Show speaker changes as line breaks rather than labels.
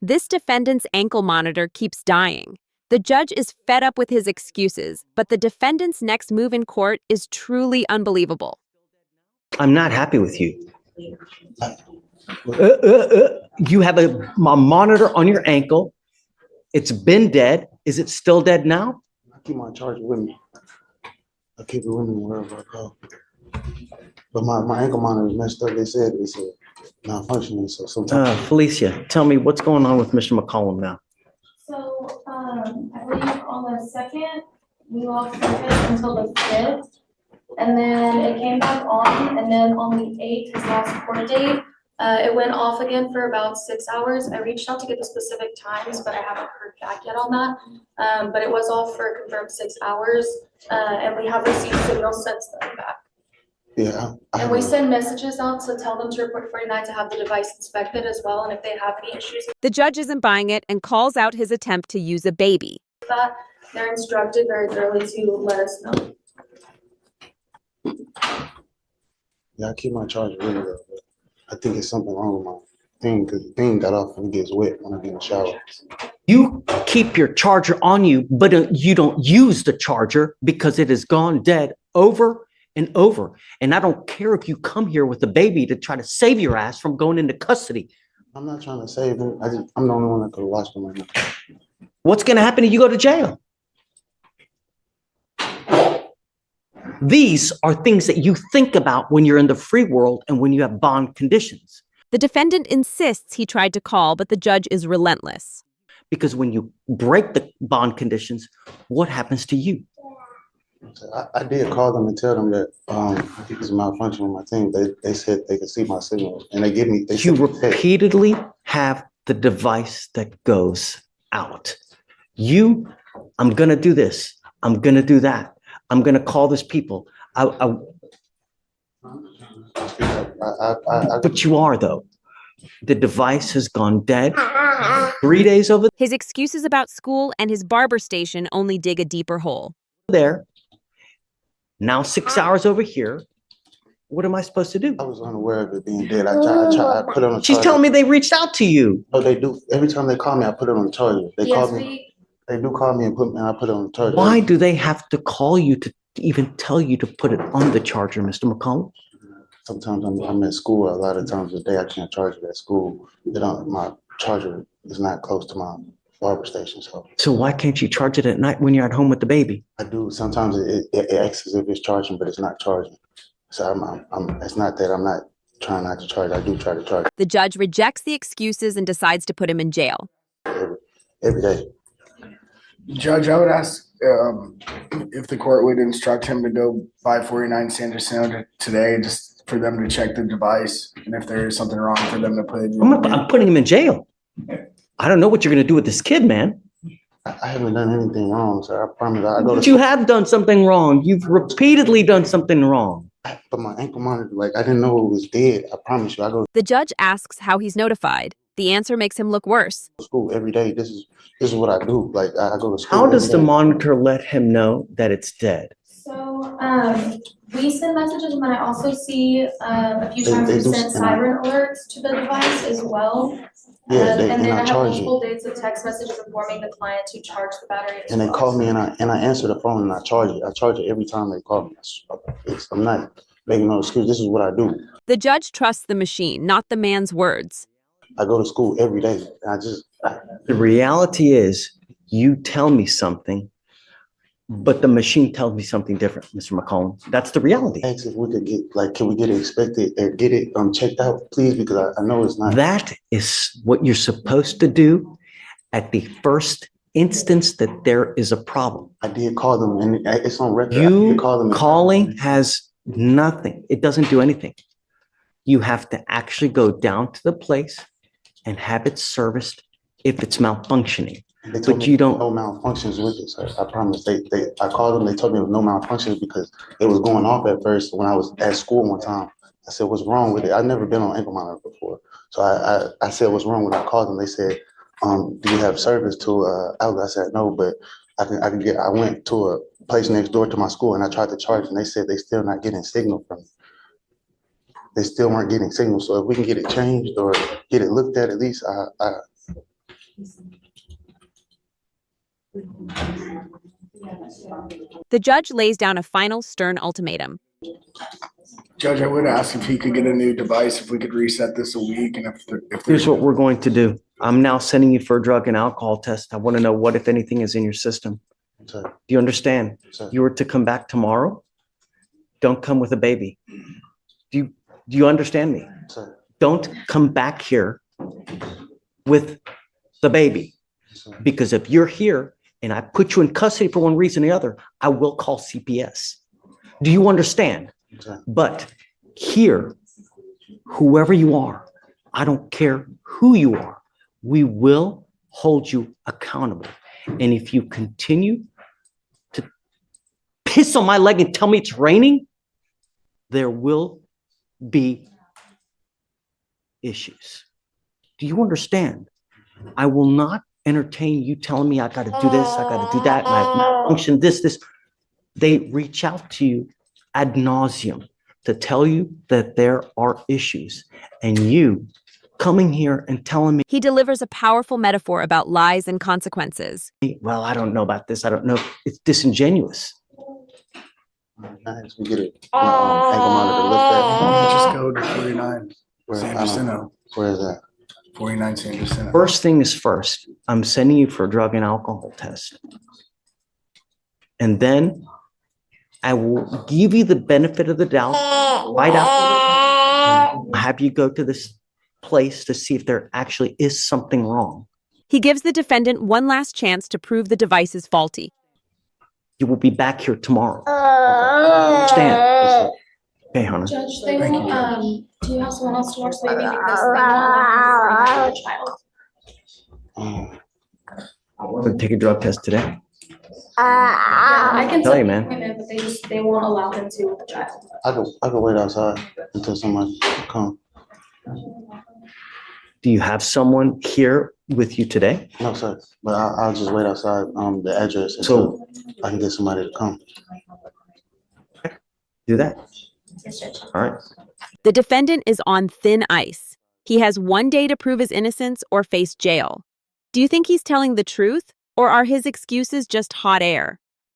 This defendant's ankle monitor keeps dying. The judge is fed up with his excuses, but the defendant's next move in court is truly unbelievable.
I'm not happy with you. You have a monitor on your ankle. It's been dead. Is it still dead now?
I keep my charger with me. I keep it with me wherever I go. But my ankle monitor is messed up. They said it's malfunctioning. So sometimes.
Felicia, tell me what's going on with Mr. McCollum now.
So I believe on the 2nd, we lost service until the 5th. And then it came back on, and then on the 8th, his last court date, it went off again for about 6 hours. I reached out to get the specific times, but I haven't heard back yet on that. But it was off for a confirmed 6 hours, and we have received signals since then back.
Yeah.
And we send messages out to tell them to report 49 to have the device inspected as well, and if they have any issues with
The judge isn't buying it and calls out his attempt to use a baby.
that, they're instructed very thoroughly to let us know.
Yeah, I keep my charger with me, but I think it's something wrong with my thing because the thing got off and it gets wet when I get in the shower.
You keep your charger on you, but you don't use the charger because it has gone dead over and over. And I don't care if you come here with a baby to try to save your ass from going into custody.
I'm not trying to save him. I'm the only one that could have watched him right now.
What's going to happen if you go to jail? These are things that you think about when you're in the free world and when you have bond conditions.
The defendant insists he tried to call, but the judge is relentless.
Because when you break the bond conditions, what happens to you?
I did call them and tell them that I think it's a malfunction with my thing. They said they could see my signal, and they give me.
You repeatedly have the device that goes out. I'm going to do this. I'm going to do that. I'm going to call this people. But you are, though. The device has gone dead. 3 days over
His excuses about school and his barber station only dig a deeper hole.
there. Now 6 hours over here. What am I supposed to do?
I was unaware of it being dead. I put it on the
She's
charger.
telling me they reached out to you.
Oh, they do. Every time they call me, I put it on the charger. They
Yes,
call me. They do call me and I put it on the charger.
Why do they have to call you to even tell you to put it on the charger, Mr. McCollum?
Sometimes I'm at school. A lot of times a day I can't charge it at school. My charger is not close to my barber station.
So why can't you charge it at night when you're at home with the baby?
I do. Sometimes it acts as if it's charging, but it's not charging. So it's not that I'm not trying not to charge. I do try to charge
The judge rejects the excuses and decides to put him in jail.
every day.
Judge, I would ask if the court would instruct him to go by 49 Sanderson today, just for them to check the device, and if there is something wrong, for them to put it in.
I'm putting him in jail. I don't know what you're going to do with this kid, man.
I haven't done anything wrong, sir. I promise. I go to
But you have done something wrong. You've repeatedly done something wrong.
But my ankle monitor, I didn't know it was dead. I promise you. I go
The judge asks how he's notified. The answer makes him look worse.
to school every day. This is what I do. I go to school.
How does the
every day.
monitor let him know that it's dead?
So we send messages, and then I also see a few
They-
times
they
we
do
send
s-
siren alerts to the device as well.
Yeah,
And
and
then
I
I have
charge it.
multiple dates of text messages informing the client to charge the battery as
And they
well.
call me and I answer the phone and I charge it. I charge it every time they call me. I'm not making no excuse. This is what I do.
The judge trusts the machine, not the man's words.
I go to school every day.
The reality is you tell me something, but the machine tells me something different, Mr. McCollum. That's the reality.
Ask if we could get, can we get it inspected or get it checked out, please? Because I know it's not.
That is what you're supposed to do at the first instance that there is a problem.
I did call them and it's on record. I
You
did call them.
calling has nothing. It doesn't do anything. You have to actually go down to the place and have it serviced if it's malfunctioning.
They told
But
me
you don't.
no malfunctions with it, sir. I promise. I called them. They told me there was no malfunctions because it was going off at first when I was at school one time. I said, "What's wrong with it?" I've never been on ankle monitor before, so I said, "What's wrong with it?" I called them. They said, "Do you have service to outlet?" I said, "No, but I can get." I went to a place next door to my school and I tried to charge, and they said they still not getting signal from me. They still weren't getting signal. So if we can get it changed or get it looked at least,
The judge lays down a final stern ultimatum.
Judge, I would ask if he could get a new device, if we could reset this a week, and if
Here's
there's
what we're going to do. I'm now sending you for a drug and alcohol test. I want to know what, if anything, is in your system.
Sir,
Do you understand?
sir.
You were to come back tomorrow. Don't come with a baby. Do you understand me?
Sir,
Don't come back here with the baby.
sir.
Because if you're here and I put you in custody for one reason or the other, I will call CPS. Do you understand?
Sir.
But here, whoever you are, I don't care who you are, we will hold you accountable. And if you continue to piss on my leg and tell me it's raining, there will be issues. Do you understand? I will not entertain you telling me I got to do this, I got to do that, my malfunction, this. They reach out to you ad nauseum to tell you that there are issues, and you coming here and telling me,
He delivers a powerful metaphor about lies and consequences.
well, I don't know about this, I don't know. It's disingenuous.
Nice, we get it. Ankle monitor lift
just go to 49
that.
Sandersino.
Where is that?
49 Sandersino.
First thing is first, I'm sending you for a drug and alcohol test. And then I will give you the benefit of the doubt right after. I'll have you go to this place to see if there actually is something wrong.
He gives the defendant one last chance to prove the device is faulty.
You will be back here tomorrow. Understand? Okay, honey.
Judge, they
Thank you,
will, do you have someone else to watch the baby because they won't let me bring the child?
Um,
I'm gonna take a drug test today.
Yeah, I can
Tell
set
you,
the
man.
appointment, but they won't allow him to with the child.
I could wait outside until somebody come.
Do you have someone here with you today?
No, sir, but I'll just wait outside, the address
So
until I can get somebody to come.
do that.
Yes, Judge.
All right.
The defendant is on thin ice. He has 1 day to prove his innocence or face jail. Do you think he's telling the truth, or are his excuses just hot air?